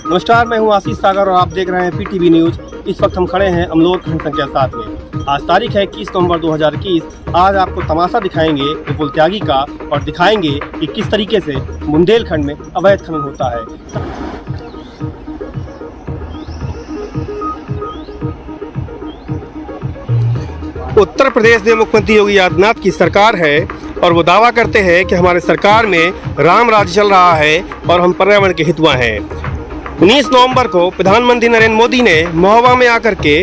नमस्कार, मैं हूं आशीष सागर और आप देख रहे हैं पीटीवी न्यूज। इस वक्त हम खड़े हैं अमलोर खंड संख्या 7 में। आज तारीख है 21 नवंबर 2021। आज आपको तमाशा दिखाएंगे विपुल त्यागी का और दिखाएंगे कि किस तरीके से बुंदेलखंड में अवैध खनन होता है। उत्तर प्रदेश में मुख्यमंत्री योगी आदित्यनाथ की सरकार है और वो दावा करते हैं कि हमारे सरकार में राम राज्य चल रहा है और हम पर्यावरण के हितवा हैं। 19 नवंबर को प्रधानमंत्री नरेंद्र मोदी ने महोबा में आकर के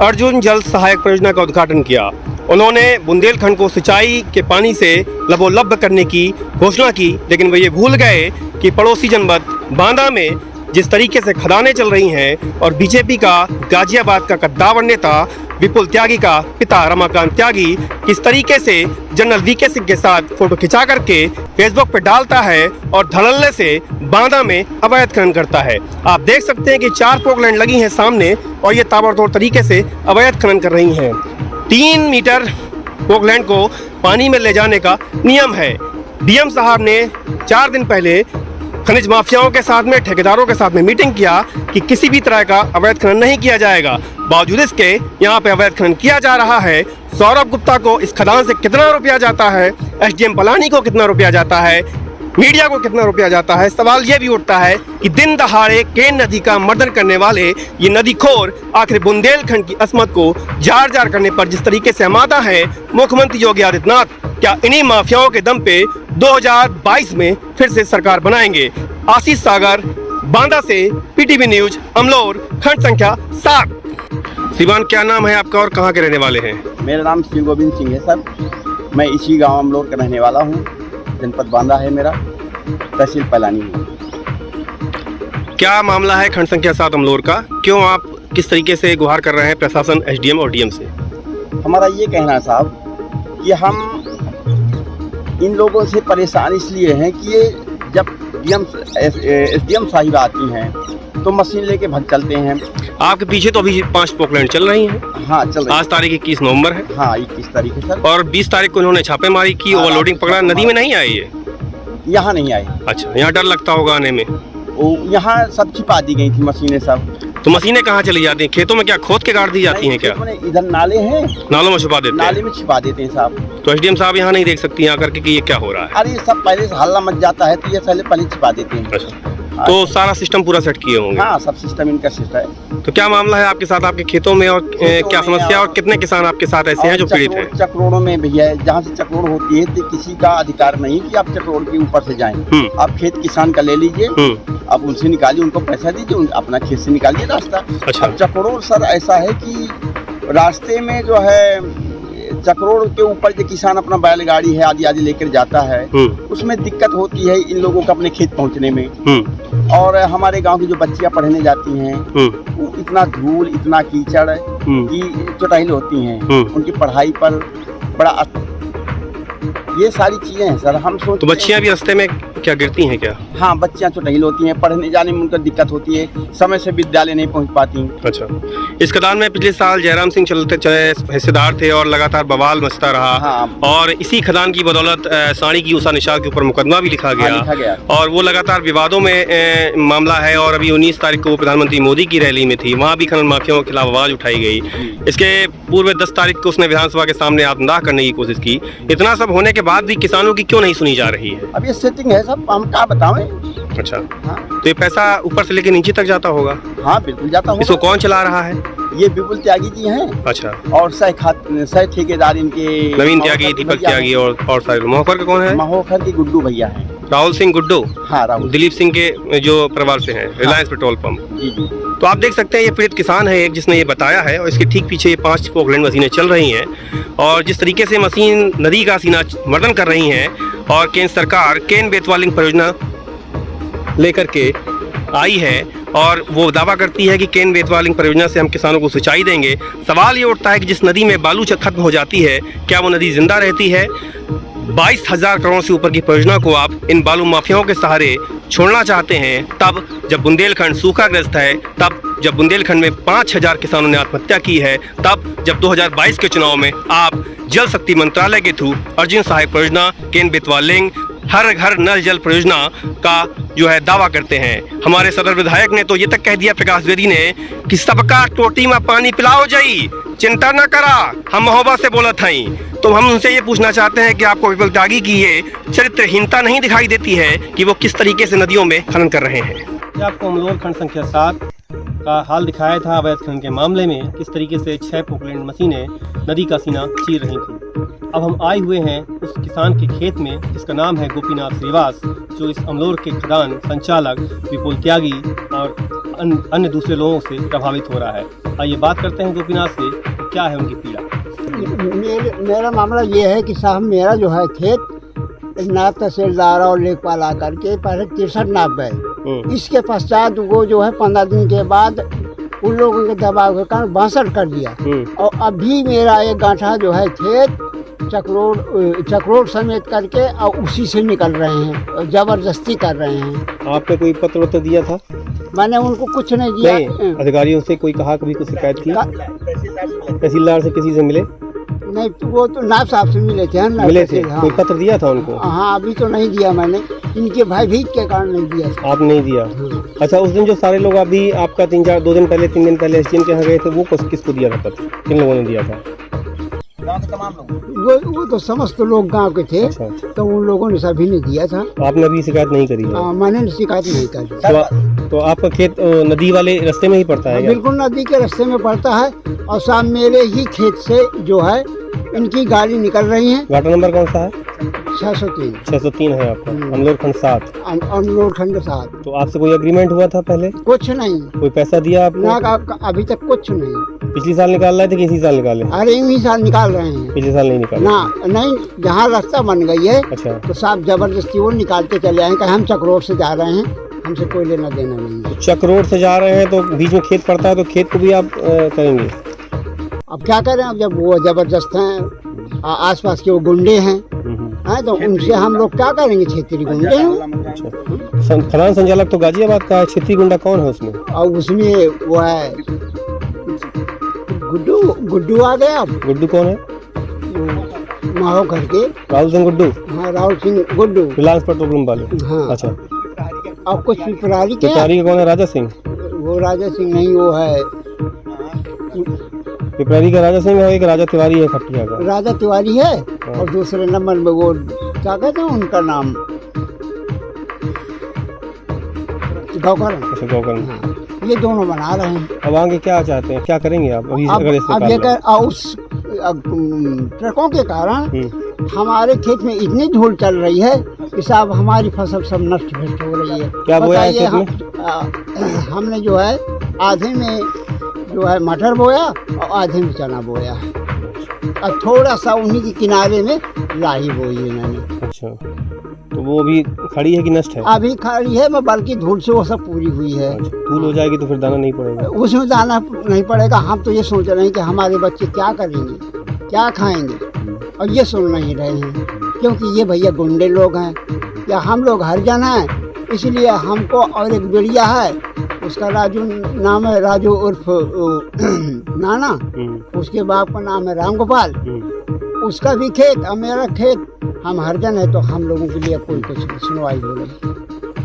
अर्जुन जल सहायक परियोजना का उद्घाटन किया। उन्होंने बुंदेलखंड को सिंचाई के पानी से लबोलब्ध करने की घोषणा की, लेकिन वे ये भूल गए कि पड़ोसी जनपद बांदा में जिस तरीके से खदानें चल रही हैं और बीजेपी का गाजियाबाद का कद्दावर नेता विपुल त्यागी का पिता रमाकांत त्यागी किस तरीके से जनरल वीके सिंह के साथ फोटो खिंचा करके फेसबुक पर डालता है और धड़ल्ले से बांदा में अवैध खनन करता है। आप देख सकते हैं कि 4 पोकलैंड लगी हैं सामने और ये ताबड़तोड़ तरीके से अवैध खनन कर रही हैं। 3 मीटर पोकलैंड को पानी में ले जाने का नियम है। डीएम साहब ने 4 दिन पहले खनिज माफियाओं के साथ में, ठेकेदारों के साथ में मीटिंग किया कि किसी भी तरह का अवैध खनन नहीं किया जाएगा। बावजूद इसके यहाँ पे अवैध खनन किया जा रहा है। सौरभ गुप्ता को इस खदान से कितना रुपया जाता है, एसडीएम पलानी को कितना रुपया जाता है, मीडिया को कितना रुपया जाता है। सवाल ये भी उठता है कि दिन दहाड़े केन नदी का मर्दन करने वाले ये नदीखोर आखिर बुंदेलखंड की असमत को जार जार करने पर जिस तरीके से आमादा है मुख्यमंत्री योगी आदित्यनाथ, क्या इन्हीं माफियाओं के दम पे 2022 में फिर से सरकार बनाएंगे? आशीष सागर, बांदा से पीटीवी न्यूज, अमलोर, खंड संख्या 7। श्रीमान, क्या नाम है आपका और कहाँ के रहने वाले हैं? मेरा नाम श्री गोविंद सिंह है सर। मैं इसी गांव अमलोर का रहने वाला हूँ। जनपद बांदा है मेरा, तहसील पलानी है। क्या मामला है खंड संख्या 7 अमलोर का? क्यों आप किस तरीके से गुहार कर रहे हैं प्रशासन, एसडीएम और डीएम से? हमारा ये कहना है साहब कि हम इन लोगों से परेशान इसलिए हैं कि ये जब एसडीएम साहिब आती हैं तो मशीन लेके भग चलते हैं। आपके पीछे तो अभी 5 पोकलैंड चल रही हैं। हाँ, चल रही। आज तारीख 21 नवंबर है। हाँ, 21 तारीख है सर। और 20 तारीख को उन्होंने छापेमारी की, ओवरलोडिंग पकड़ा। नदी में नहीं आए ये? यहाँ नहीं आए। अच्छा, यहाँ डर लगता होगा आने में? यहाँ सब छिपा दी गई थी मशीनें सब। तो मशीनें कहाँ चली जाती हैं? खेतों में क्या खोद के गाड़ दी जाती हैं क्या? इधर नाले हैं, नालों में छुपा देते हैं। नाले में छिपा देते हैं साहब। तो एसडीएम साहब यहाँ नहीं देख सकती यहाँ करके कि ये क्या हो रहा है? अरे सब पहले से हल्ला मच जाता है तो ये पहले छिपा देते हैं। अच्छा, तो सारा सिस्टम पूरा सेट किए होंगे? हाँ, सब सिस्टम इनका सिस्टम है। तो क्या मामला है आपके साथ, आपके खेतों में, और क्या समस्या, और कितने किसान आपके साथ ऐसे हैं जो पीड़ित हैं? चक्रोड़ों में भैया, जहाँ से चक्रोड़ होती है तो किसी का अधिकार नहीं कि आप चक्रोड़ के ऊपर से जाएं। आप खेत किसान का ले लीजिए, आप उनसे निकालिए, उनको पैसा दीजिए, अपना खेत से निकालिए रास्ता। अच्छा। चक्रोड़ सर ऐसा है कि रास्ते में जो है चक्रोड़ के ऊपर जो किसान अपना बैलगाड़ी है आदि आदि लेकर जाता है, उसमें दिक्कत होती है इन लोगों को अपने खेत पहुंचने में। और हमारे गांव की जो बच्चियां पढ़ने जाती हैं, वो इतना धूल, इतना कीचड़ की चुटैल होती हैं, उनकी पढ़ाई पर बड़ा ये सारी चीजें हैं सर। हम सोचते, तो बच्चियां भी रास्ते में क्या गिरती हैं क्या? हाँ, बच्चियां चुटैल होती हैं, पढ़ने जाने में उनको दिक्कत होती है, समय से विद्यालय नहीं पहुंच पाती। अच्छा, इस खदान में पिछले साल जयराम सिंह चलते चले हिस्सेदार थे और लगातार बवाल मचता रहा। हाँ। और इसी खदान की बदौलत साड़ी की उषा निषाद के ऊपर मुकदमा भी लिखा गया। और वो लगातार विवादों में मामला है। और अभी 19 तारीख को प्रधानमंत्री मोदी की रैली में थी, वहाँ भी खनन माफियाओं के खिलाफ आवाज उठाई गई। इसके पूर्व 10 तारीख को उसने विधानसभा के सामने आत्मदाह करने की कोशिश की। इतना सब होने के बाद भी किसानों की क्यों नहीं सुनी जा रही है? अब ये सेटिंग है सब, हम क्या बताएं। अच्छा। हाँ। तो ये पैसा ऊपर से लेके नीचे तक जाता होगा? हाँ, बिल्कुल जाता होगा। इसको कौन चला रहा है? ये विपुल त्यागी जी हैं। अच्छा। और सह ठेकेदार इनके नवीन त्यागी, दीपक त्यागी और सारे। महोखर का कौन है? महोखर के गुड्डू भैया हैं। राहुल सिंह गुड्डू? हाँ, राहुल। दिलीप सिंह के जो परिवार से हैं, रिलायंस पेट्रोल पंप। जी जी। तो आप देख सकते हैं ये पीड़ित किसान है एक, जिसने ये बताया है। और इसके ठीक पीछे ये 5 पोकलैंड मशीनें चल रही हैं। और जिस तरीके से मशीन नदी का सीना मर्दन कर रही हैं और केंद्र सरकार केन बेतवा लिंक परियोजना लेकर के आई है और वो दावा करती है कि केन बेतवा लिंक परियोजना से हम किसानों को सिंचाई देंगे। सवाल ये उठता है कि जिस नदी में बालू खत्म हो जाती है, क्या वो नदी जिंदा रहती है? 22,000 करोड़ से ऊपर की परियोजना को आप इन बालू माफियाओं के सहारे छोड़ना चाहते हैं, तब जब बुंदेलखंड सूखाग्रस्त है, तब जब बुंदेलखंड में 5,000 किसानों ने आत्महत्या की है, तब जब 2022 के चुनाव में आप जल शक्ति मंत्रालय के थ्रू अर्जुन सहायक परियोजना, केन बेतवा लिंक, हर घर नल जल परियोजना का जो है दावा करते हैं। हमारे सदर विधायक ने तो ये तक कह दिया, प्रकाश द्विवेदी ने, कि सबका टोटी में पानी पिलाओ जाई, चिंता न करा, हम मोहब्बत से बोलत हई। तो हम उनसे ये पूछना चाहते हैं कि आपको विपुल त्यागी की ये चरित्रहीनता नहीं दिखाई देती है कि वो किस तरीके से नदियों में खनन कर रहे हैं? आपको अमलोर खंड संख्या 7 का हाल दिखाया था अवैध खनन के मामले में, किस तरीके से 6 पोकलैंड मशीनें नदी का सीना चीर रही थी। अब हम आए हुए हैं उस किसान के खेत में जिसका नाम है गोपीनाथ श्रीवास, जो इस अमलोर के खदान संचालक विपुल त्यागी और अन्य दूसरे लोगों से प्रभावित हो रहा है। आइए बात करते हैं गोपीनाथ से, क्या है उनकी पीड़ा। मेरा मामला ये है कि साहब, मेरा जो है खेत नायब तहसीलदार और लेखपाल आकर के पहले 63 नाप गए। इसके पश्चात वो जो है 15 दिन के बाद उन लोगों के दबाव के कारण 62 कर दिया। और अभी मेरा एक गांठा जो है खेत चक्रोड़ समेत करके और उसी से निकल रहे हैं और जबरदस्ती कर रहे हैं। आपने कोई पत्र उत्तर दिया था? मैंने उनको कुछ नहीं दिया। नहीं, अधिकारियों से कोई कहा, कभी कुछ शिकायत की? तहसीलदार से किसी से मिले? नहीं, तो वो तो नायब साहब से मिले थे। मिले थे? हाँ। कोई पत्र दिया था उनको? हाँ, अभी तो नहीं दिया मैंने, इनके भयभीत के कारण नहीं दिया था। आप नहीं दिया? अच्छा, उस दिन जो सारे लोग अभी आपका 2 दिन पहले 3 दिन पहले एसडीएम के यहाँ गए थे, वो किसको दिया था पत्र? किन लोगों ने दिया था? गाँव के तमाम लोग। वो तो समस्त लोग गांव के थे। अच्छा। तो उन लोगों ने सभी ने दिया था। आपने अभी शिकायत नहीं करी है? मैंने शिकायत नहीं करी। तो आपका खेत नदी वाले रास्ते में ही पड़ता है? बिल्कुल नदी के रास्ते में पड़ता है और साहब मेरे ही खेत से जो है इनकी गाड़ी निकल रही है। गाटा नंबर कौन सा है? 603 है आपका, अमलोर खंड 7। अमलोर खंड 7। तो आपसे कोई एग्रीमेंट हुआ था पहले? कुछ नहीं। कोई पैसा दिया आपने? ना, अभी तक कुछ नहीं। पिछले साल निकाल रहे थे कि इसी साल निकाले? अरे इसी साल निकाल रहे हैं। पिछले साल नहीं निकाले? ना, नहीं, जहाँ रास्ता बन गई है। अच्छा। तो साहब जबरदस्ती वो निकालते चले आए कि हम चक्रोड़ से जा रहे हैं, हमसे कोई लेना देना नहीं है। तो चक्रोड़ से जा रहे हैं तो बीच में खेत पड़ता है, तो खेत को भी आप करेंगे? अब क्या करें, अब जब वो जबरदस्त हैं, आसपास के वो गुंडे हैं, तो उनसे हम लोग क्या करेंगे? क्षेत्रीय गुंडे हैं। खदान संचालक तो गाजियाबाद का है, क्षेत्रीय गुंडा कौन है उसमें? और उसमें वो है गुड्डू आ गया। अब गुड्डू कौन है? माहो करके राहुल सिंह गुड्डू? हाँ, राहुल सिंह गुड्डू, रिलायंस पेट्रोल पंप वाले। हाँ। अच्छा। और कुछ पिपरारी के? पिपरारी का कौन है? राजा सिंह? वो राजा सिंह नहीं, वो है पिपरारी का राजा सिंह है, एक राजा तिवारी है खटिया का। राजा तिवारी है। और दूसरे नंबर में वो क्या कहते हैं उनका नाम, गौकरण। अच्छा, गौकरण। हाँ, ये दोनों बना रहे हैं। अब आगे क्या चाहते हैं, क्या करेंगे आप अभी? अब ये उस ट्रकों के कारण हमारे खेत में इतनी धूल चल रही है कि साहब हमारी फसल सब नष्ट भ्रष्ट हो रही है। क्या बोया है खेत में? हमने जो है आधे में जो है मटर बोया और आधे में चना बोया है, और थोड़ा सा उन्हीं के किनारे में लाही बोई है मैंने। अच्छा, तो वो अभी खड़ी है कि नष्ट है? अभी खड़ी है, बल्कि धूल से वो सब पूरी हुई है। अच्छा, धूल हो जाएगी तो फिर दाना नहीं पड़ेगा? उसमें दाना नहीं पड़ेगा। हम तो ये सोच रहे हैं कि हमारे बच्चे क्या करेंगे, क्या खाएंगे, और ये सुन नहीं रहे हैं, क्योंकि ये भैया गुंडे लोग हैं या हम लोग हरिजन हैं। इसलिए हमको, और एक बेड़िया है, उसका राजू नाम है, राजू उर्फ नाना, उसके बाप का नाम है राम गोपाल, उसका भी खेत और मेरा खेत, हम हरिजन है, तो हम लोगों के लिए कोई कुछ सुनवाई हो रही।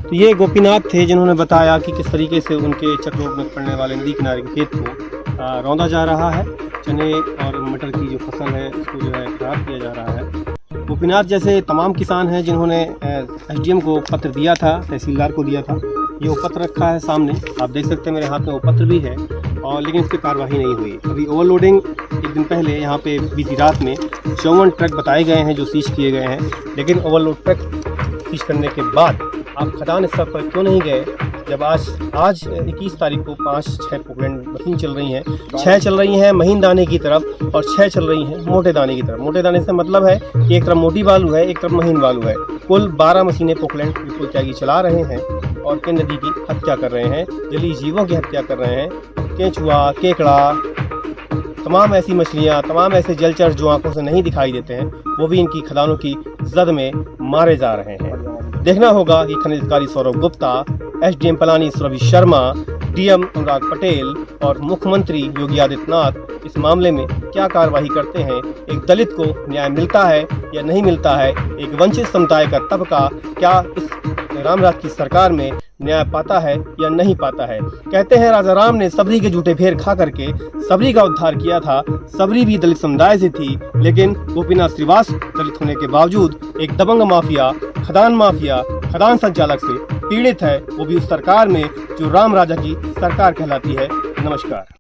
तो ये गोपीनाथ थे जिन्होंने बताया कि किस तरीके से उनके चक्रोड़ में पड़ने वाले नदी किनारे के खेत को रौंदा जा रहा है। चने और मटर की जो फसल है उसको जो है खराब किया जा रहा है। गोपीनाथ जैसे तमाम किसान हैं जिन्होंने एसडीएम को पत्र दिया था, तहसीलदार को दिया था। ये वो पत्र रखा है सामने, आप देख सकते हैं मेरे हाथ में वो पत्र भी है, और लेकिन इस पर कार्रवाई नहीं हुई। अभी ओवरलोडिंग एक दिन पहले यहाँ पे बीती रात में 54 ट्रक बताए गए हैं जो सीज किए गए हैं, लेकिन ओवरलोड ट्रक सीज करने के बाद आप खदान स्तर पर क्यों नहीं गए? जब आज 21 तारीख को 5-6 पोकलैंड मशीन चल रही हैं, 6 चल रही हैं महीन दाने की तरफ और 6 चल रही हैं मोटे दाने की तरफ। मोटे दाने से मतलब है कि एक तरफ मोटी बालू है, एक तरफ महीन बालू है। कुल 12 मशीनें पोकलैंड विपुल त्यागी चला रहे हैं और के नदी की हत्या कर रहे हैं, जलीय जीवों की हत्या कर रहे हैं। केंचुआ, केकड़ा, तमाम ऐसी मछलियाँ, तमाम ऐसे जलचर जो आंखों से नहीं दिखाई देते हैं, वो भी इनकी खदानों की जद में मारे जा रहे हैं। देखना होगा कि खनिज अधिकारी सौरभ गुप्ता, एसडीएम पलानी सुरभि शर्मा डीएम अनुराग पटेल और मुख्यमंत्री योगी आदित्यनाथ इस मामले में क्या कार्रवाई करते हैं, एक दलित को न्याय मिलता है या नहीं मिलता है, एक वंचित समुदाय का तबका क्या इस रामराज की सरकार में न्याय पाता है या नहीं पाता है। कहते हैं राजा राम ने सबरी के झूठे भेर खा करके सबरी का उद्धार किया था। सबरी भी दलित समुदाय से थी, लेकिन गोपीनाथ श्रीवास दलित होने के बावजूद एक दबंग माफिया, खदान संचालक से पीड़ित है, वो भी उस सरकार में जो राम राजा की सरकार कहलाती है। नमस्कार।